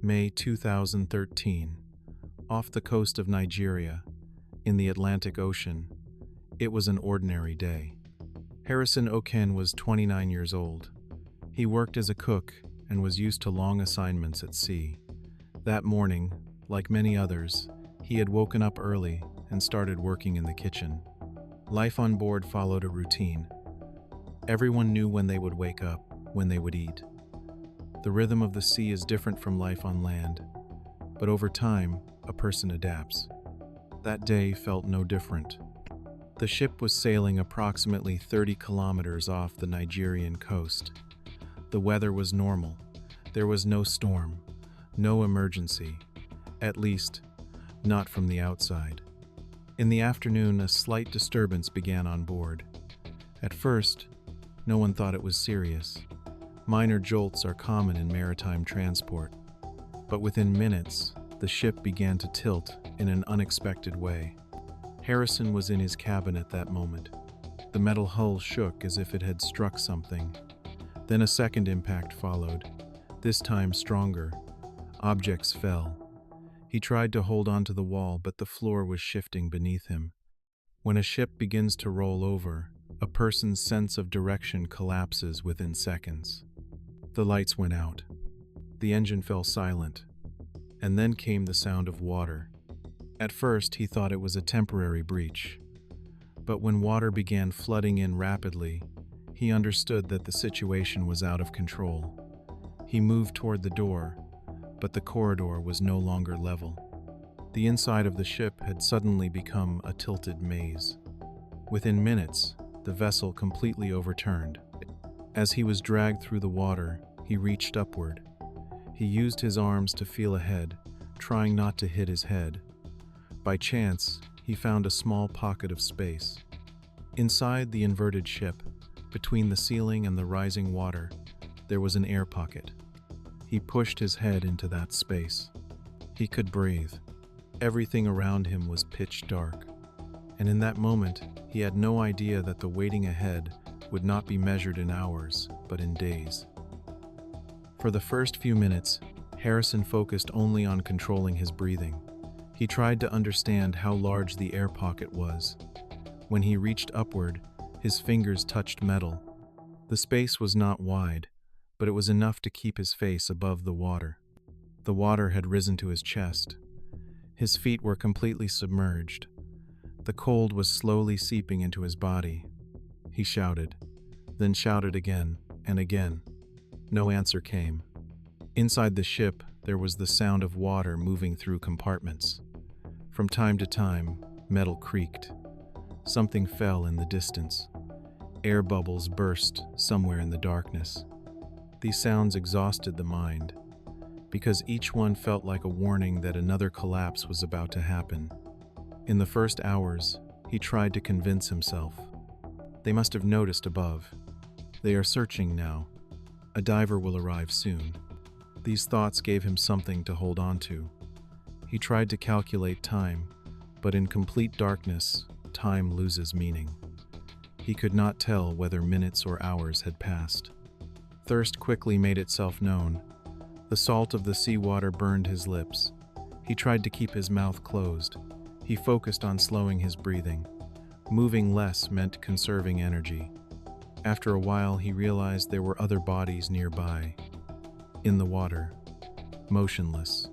May 2013. Off the coast of Nigeria, in the Atlantic Ocean, it was an ordinary day. Harrison Okene was 29 years old. He worked as a cook and was used to long assignments at sea. That morning, like many others, he had woken up early and started working in the kitchen. Life on board followed a routine. Everyone knew when they would wake up, when they would eat. The rhythm of the sea is different from life on land, but over time, a person adapts. That day felt no different. The ship was sailing approximately 30 kilometers off the Nigerian coast. The weather was normal. There was no storm, no emergency, at least, not from the outside. In the afternoon, a slight disturbance began on board. At first, no one thought it was serious. Minor jolts are common in maritime transport. But within minutes, the ship began to tilt in an unexpected way. Harrison was in his cabin at that moment. The metal hull shook as if it had struck something. Then a second impact followed, this time stronger. Objects fell. He tried to hold onto the wall, but the floor was shifting beneath him. When a ship begins to roll over, a person's sense of direction collapses within seconds. The lights went out. The engine fell silent. And then came the sound of water. At first, he thought it was a temporary breach. But when water began flooding in rapidly, he understood that the situation was out of control. He moved toward the door, but the corridor was no longer level. The inside of the ship had suddenly become a tilted maze. Within minutes, the vessel completely overturned. As he was dragged through the water, he reached upward. He used his arms to feel ahead, trying not to hit his head. By chance, he found a small pocket of space. Inside the inverted ship, between the ceiling and the rising water, there was an air pocket. He pushed his head into that space. He could breathe. Everything around him was pitch dark. And in that moment, he had no idea that the waiting ahead would not be measured in hours, but in days. For the first few minutes, Harrison focused only on controlling his breathing. He tried to understand how large the air pocket was. When he reached upward, his fingers touched metal. The space was not wide, but it was enough to keep his face above the water. The water had risen to his chest. His feet were completely submerged. The cold was slowly seeping into his body. He shouted, then shouted again and again. No answer came. Inside the ship, there was the sound of water moving through compartments. From time to time, metal creaked. Something fell in the distance. Air bubbles burst somewhere in the darkness. These sounds exhausted the mind, because each one felt like a warning that another collapse was about to happen. In the first hours, he tried to convince himself. They must have noticed above. They are searching now. A diver will arrive soon. These thoughts gave him something to hold on to. He tried to calculate time, but in complete darkness, time loses meaning. He could not tell whether minutes or hours had passed. Thirst quickly made itself known. The salt of the seawater burned his lips. He tried to keep his mouth closed. He focused on slowing his breathing. Moving less meant conserving energy. After a while, he realized there were other bodies nearby, in the water, motionless.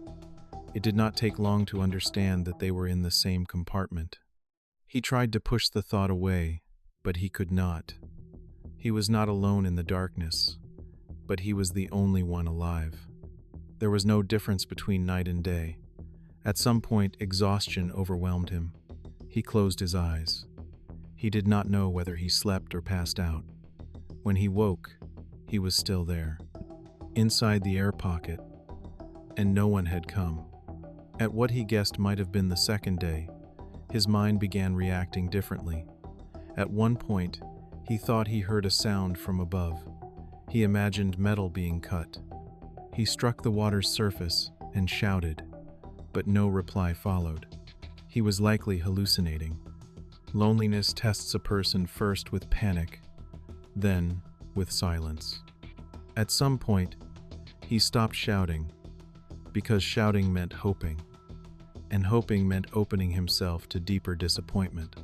It did not take long to understand that they were in the same compartment. He tried to push the thought away, but he could not. He was not alone in the darkness, but he was the only one alive. There was no difference between night and day. At some point, exhaustion overwhelmed him. He closed his eyes. He did not know whether he slept or passed out. When he woke, he was still there, inside the air pocket, and no one had come. At what he guessed might have been the second day, his mind began reacting differently. At one point, he thought he heard a sound from above. He imagined metal being cut. He struck the water's surface and shouted, but no reply followed. He was likely hallucinating. Loneliness tests a person first with panic, then with silence. At some point, he stopped shouting. because shouting meant hoping, and hoping meant opening himself to deeper disappointment.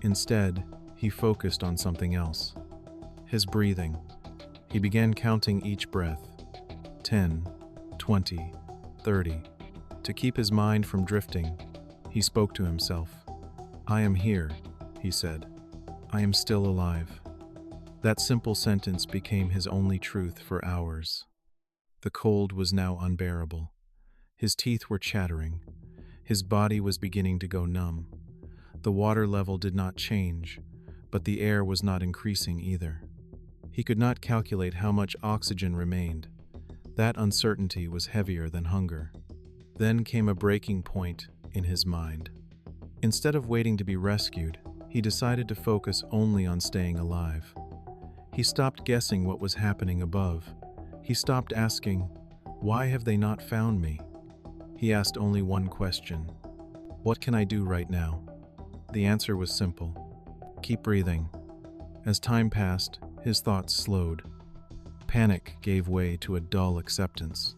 Instead, he focused on something else. His breathing. He began counting each breath. 10, 20, 30. To keep his mind from drifting, he spoke to himself. "I am here," he said. "I am still alive." That simple sentence became his only truth for hours. The cold was now unbearable. His teeth were chattering. His body was beginning to go numb. The water level did not change, but the air was not increasing either. He could not calculate how much oxygen remained. That uncertainty was heavier than hunger. Then came a breaking point in his mind. Instead of waiting to be rescued, he decided to focus only on staying alive. He stopped guessing what was happening above. He stopped asking, "Why have they not found me?" He asked only one question: "What can I do right now?" The answer was simple: keep breathing. As time passed, his thoughts slowed. Panic gave way to a dull acceptance.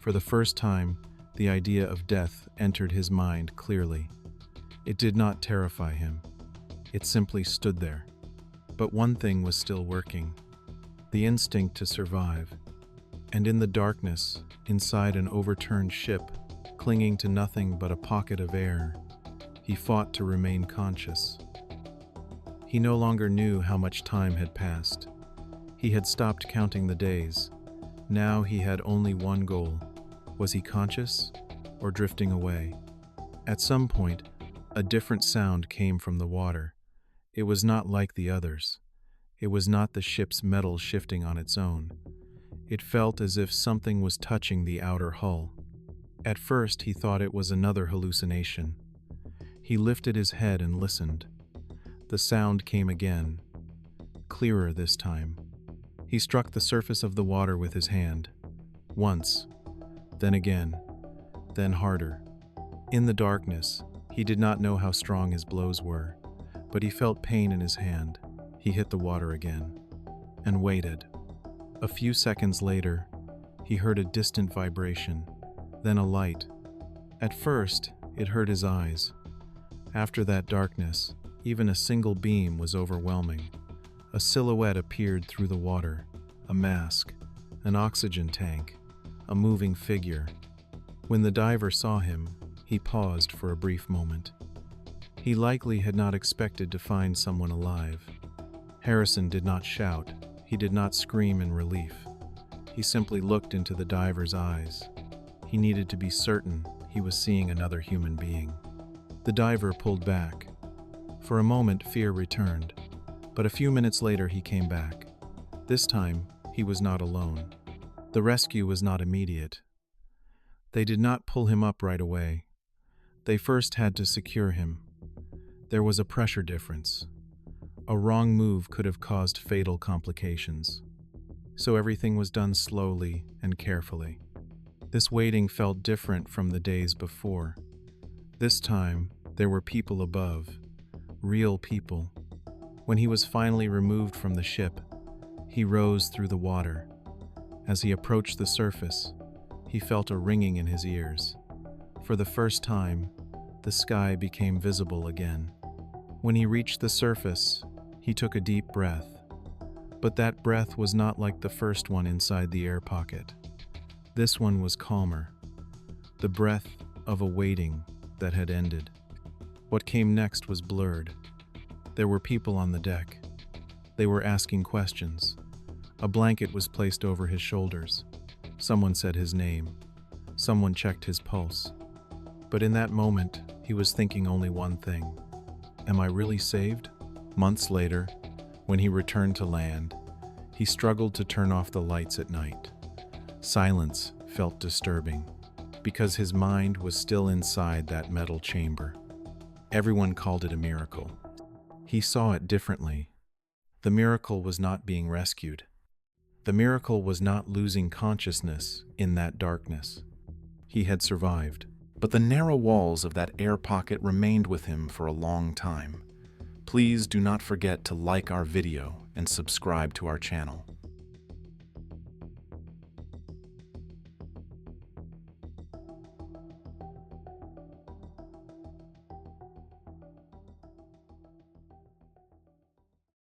For the first time, the idea of death entered his mind clearly. It did not terrify him. It simply stood there. But one thing was still working: the instinct to survive. And in the darkness, inside an overturned ship, clinging to nothing but a pocket of air, he fought to remain conscious. He no longer knew how much time had passed. He had stopped counting the days. Now he had only one goal. Was he conscious or drifting away? At some point, a different sound came from the water. It was not like the others. It was not the ship's metal shifting on its own. It felt as if something was touching the outer hull. At first, he thought it was another hallucination. He lifted his head and listened. The sound came again, clearer this time. He struck the surface of the water with his hand. Once, then again, then harder. In the darkness, he did not know how strong his blows were, but he felt pain in his hand. He hit the water again, and waited. A few seconds later, he heard a distant vibration, then a light. At first, it hurt his eyes. After that darkness, even a single beam was overwhelming. A silhouette appeared through the water, a mask, an oxygen tank, a moving figure. When the diver saw him, he paused for a brief moment. He likely had not expected to find someone alive. Harrison did not shout. He did not scream in relief. He simply looked into the diver's eyes. He needed to be certain he was seeing another human being. The diver pulled back. For a moment, fear returned, but a few minutes later he came back. This time, he was not alone. The rescue was not immediate. They did not pull him up right away. They first had to secure him. There was a pressure difference. A wrong move could have caused fatal complications. So everything was done slowly and carefully. This waiting felt different from the days before. This time, there were people above, real people. When he was finally removed from the ship, he rose through the water. As he approached the surface, he felt a ringing in his ears. For the first time, the sky became visible again. When he reached the surface, he took a deep breath. But that breath was not like the first one inside the air pocket. This one was calmer, the breath of a waiting that had ended. What came next was blurred. There were people on the deck. They were asking questions. A blanket was placed over his shoulders. Someone said his name. Someone checked his pulse. But in that moment, he was thinking only one thing: am I really saved? Months later, when he returned to land, he struggled to turn off the lights at night. Silence felt disturbing, because his mind was still inside that metal chamber. Everyone called it a miracle. He saw it differently. The miracle was not being rescued. The miracle was not losing consciousness in that darkness. He had survived. But the narrow walls of that air pocket remained with him for a long time. Please do not forget to like our video and subscribe to our channel.